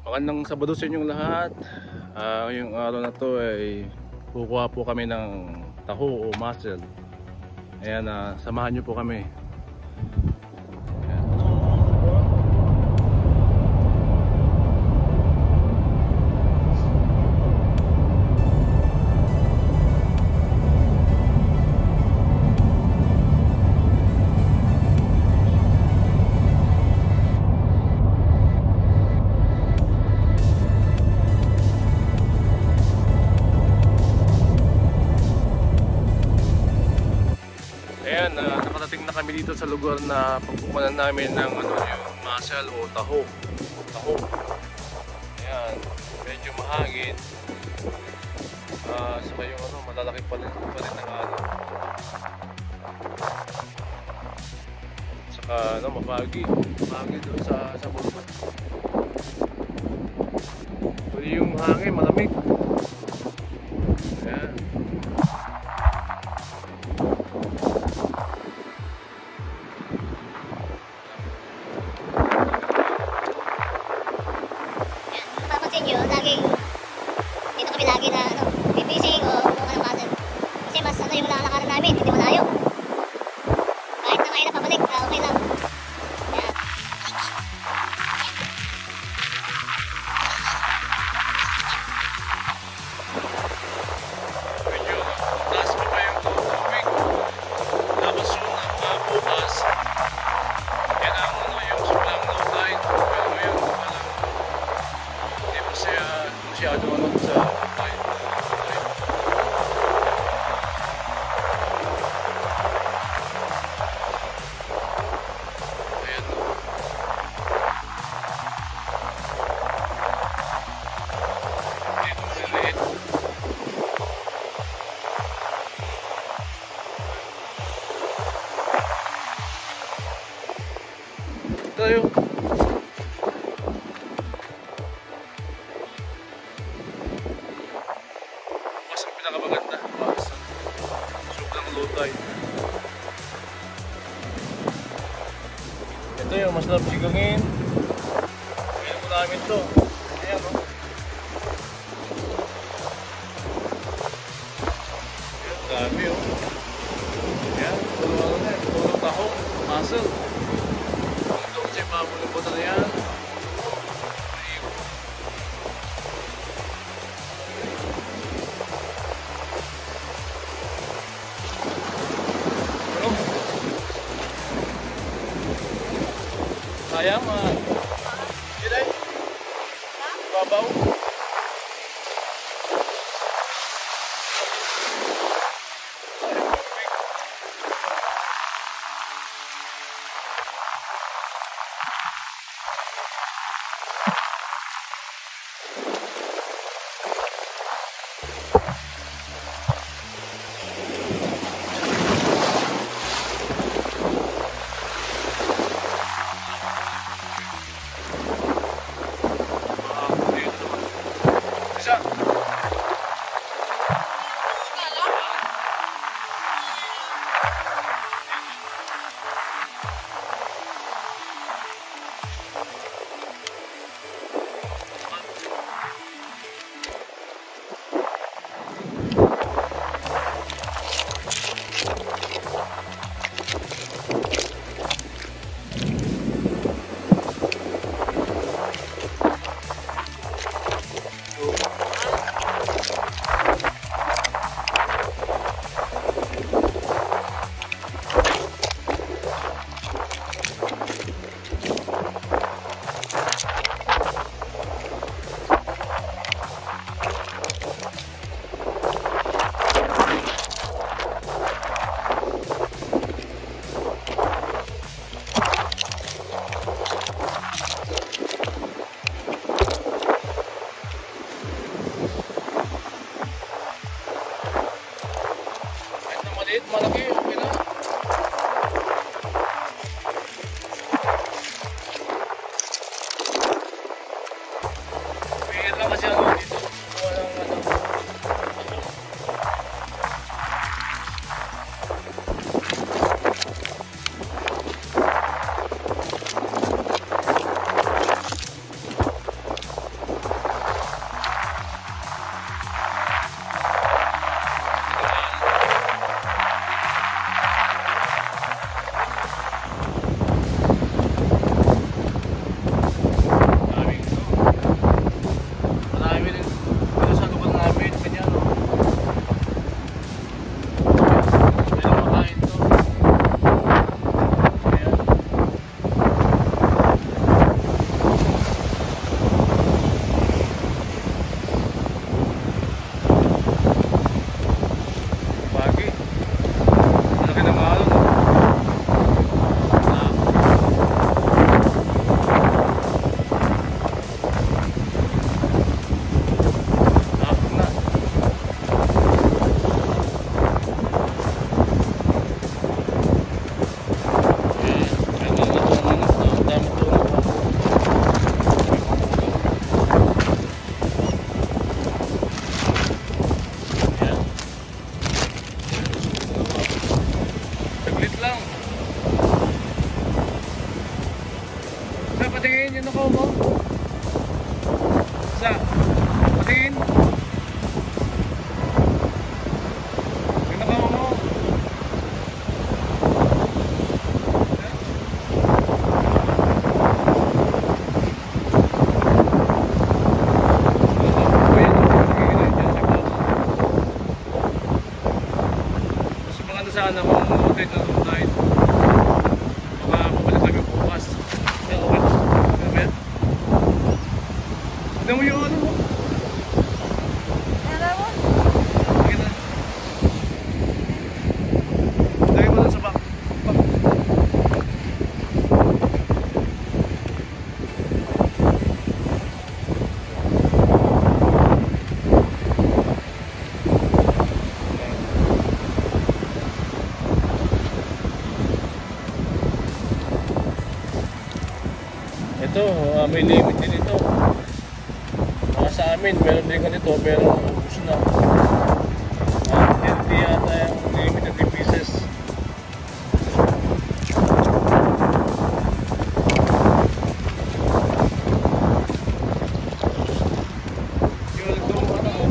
Magandang Sabado sa inyong lahat. Ngayong araw na to ay kukuha po kami ng taho o mussel. Ayan, samahan nyo po kami. Ayan, nakarating na kami dito sa lugar na pagkukunan namin ng yung mussel o taho. Ayan, medyo mahangin. Saka yung malalaki pa rin ng saka mapagi doon sa bulbot. Pwede yung hangin, malamig. Ayan. Laging dito kami lagi na fishing o kung anong mussel. Kasi mas yung lalakaran namin, hindi malayo. Kahit na mahirap pabalik, okay lang. Yan. Medyo taas pa yung tubig. Tapos yung bukas, yan ang yung sobrang low tide. Pero ngayon parang hindi masyado sa tide. Ayan. Dito maliliit. Tayo. Mas ang pinakamaganda. Sobrang low tide. Ito yung masarap sigangin. Pili ko namin to. Ayan o. Ayan, dami o. Ayan, tulong taho, mussel. Doon siya mabulong-buto na yan. Sayang, yun ay babaw. Sa patingin yun ako mo. Sa patingin. Yun ako mo. Sana kung rotate na rotate makakabalik kami bukas. Okay. Ano ba yan? Tignan mo yung ano mo. Ano mo? Sige na. Lagay mo lang sa back. Ito, may limit din ito. Sa amin, meron din ganito, pero ubus na. 30 yata yung limit na 3 pieces. Yun, ito ano mo.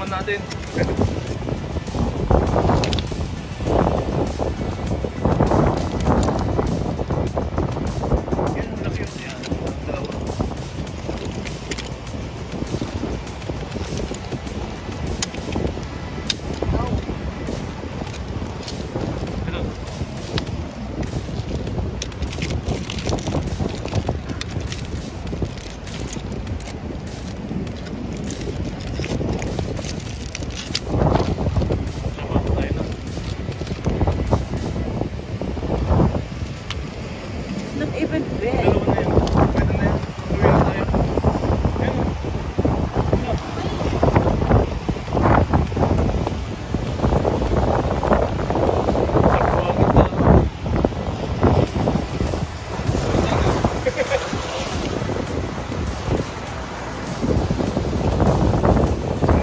Natin. Yan, laki yun yan. Dalawa. Ito. Not even bad. Dalawa na yun. Pwede na yun. Uwi na tayo. Yan.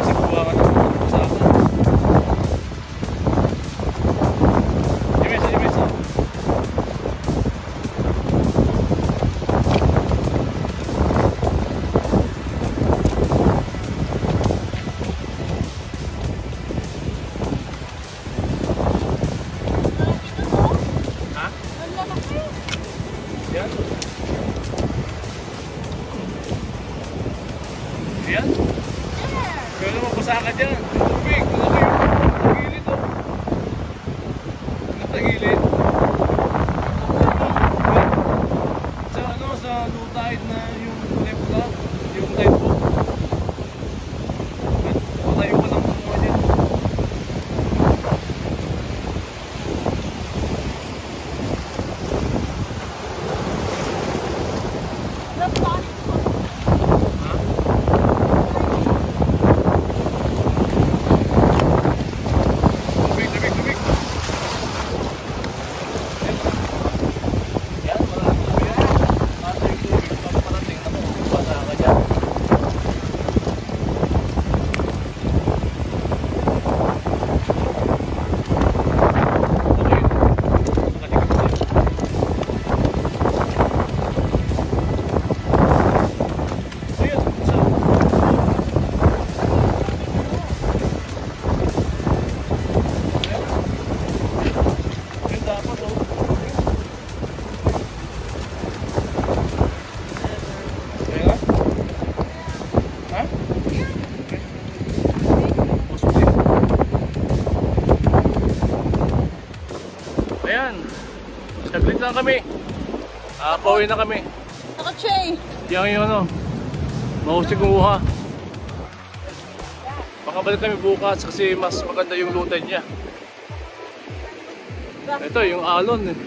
Sa buwangan na. Sa buwangan na. Jimesa. Yan. Yan. Kaya naman basa ka dyan. Tubig. Malaki yung tagilid o. Natagilid. Sa ano, sa low tide na yung left lap, yung tide po. Patayo pa lang kumuha dyan. Ayan, saglit lang kami. Pauwi na kami. Naka-Che. Yan yung ano, mahusig kumuha. Makabalik kami bukas kasi mas maganda yung low tide niya. Ito yung alon eh.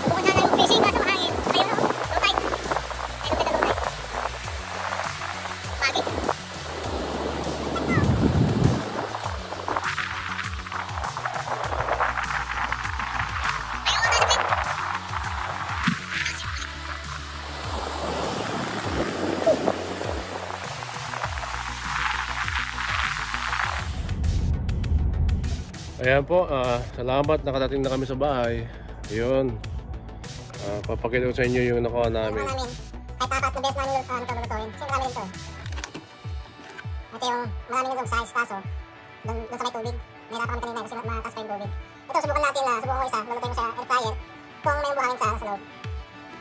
Subukan sana yung fishing kaso mahangin. Ayun o, low tide. Ayun na low tide. Pagi. Ayan po, salamat, nakadating na kami sa bahay. Ayun, papakita ko sa inyo yung nakuha namin. Kahit apat na beses namin ito lulutuin. Kasi marami rin ito. Ito yung marami rin itong size kaso. Doon sa may tubig. May nata kami kanina kasi mataas pa yung tubig. Ito, subukan natin na. Subukan ko isa. Lulutuin ko sa air fryer. Kung may buhangin sa loob.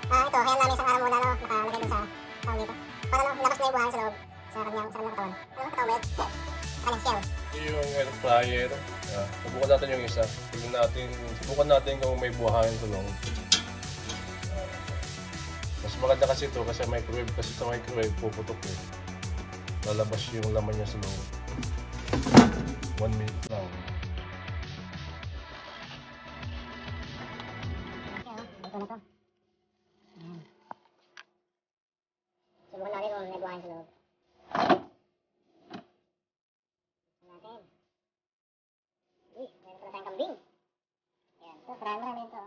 Ito, kaya namin isang araw muna nakalagay dun sa tawag dito. Para ilabas na yung buhangin sa loob. Sa kanyang katawan. Ano katawan ba yun? Kanyang shell. Yung air fryer, subukan natin yung isa. Subukan natin kung may buhangin sa loob. Mas maganda kasi ito kasi microwave, kasi sa microwave puputok eh. Lalabas yung laman niya sa loob. 1 minute lang. Ito na to. Subukan natin kung may buhangin sa loob. Natin. Uy, meron pala tayong kambing. Ayan. Ito, marami ito.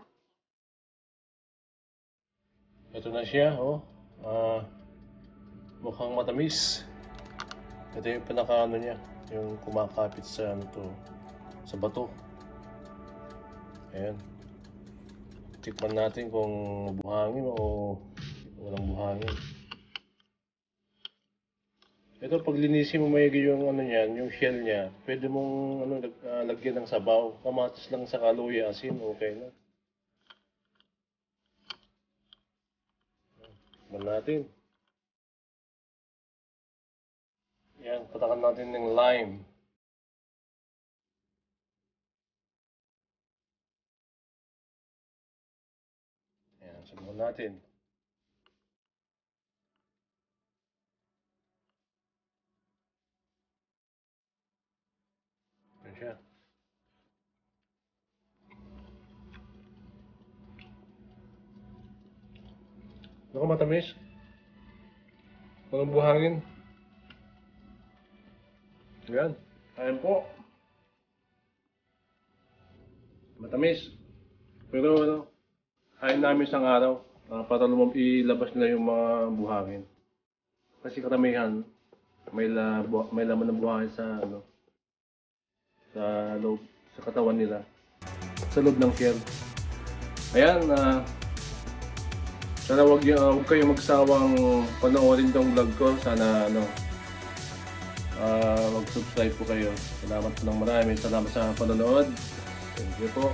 Ito na siya, oh. Mukhang matamis. Ito yung pinaka-ano niya, yung kumakapit sa ano to, sa bato. Ayan. Tikman natin kung buhangin o walang buhangin. Ito, pag linisin mo maigi yung ano niyan, yung shell niya, pwede mong lagyan ng sabaw. Kamatis lang sa kaluya, asin, okay na. Tikman natin. Yan, patakan natin ng lime. Yan, subukan natin. Yan siya. Naku, matamis. Walang buhangin. Yan. Ayan po. Matamis. Pero ano, kain namin isang araw para ilabas nila yung mga buhangin. Kasi karamihan, may laman ng buhangin sa sa loob, sa katawan nila. Sa loob ng shell. Ayan, sana huwag kayong magsawang panoorin tong vlog ko. Sana mag-subscribe po kayo. Salamat po ng marami. Salamat sa panonood. Thank you po.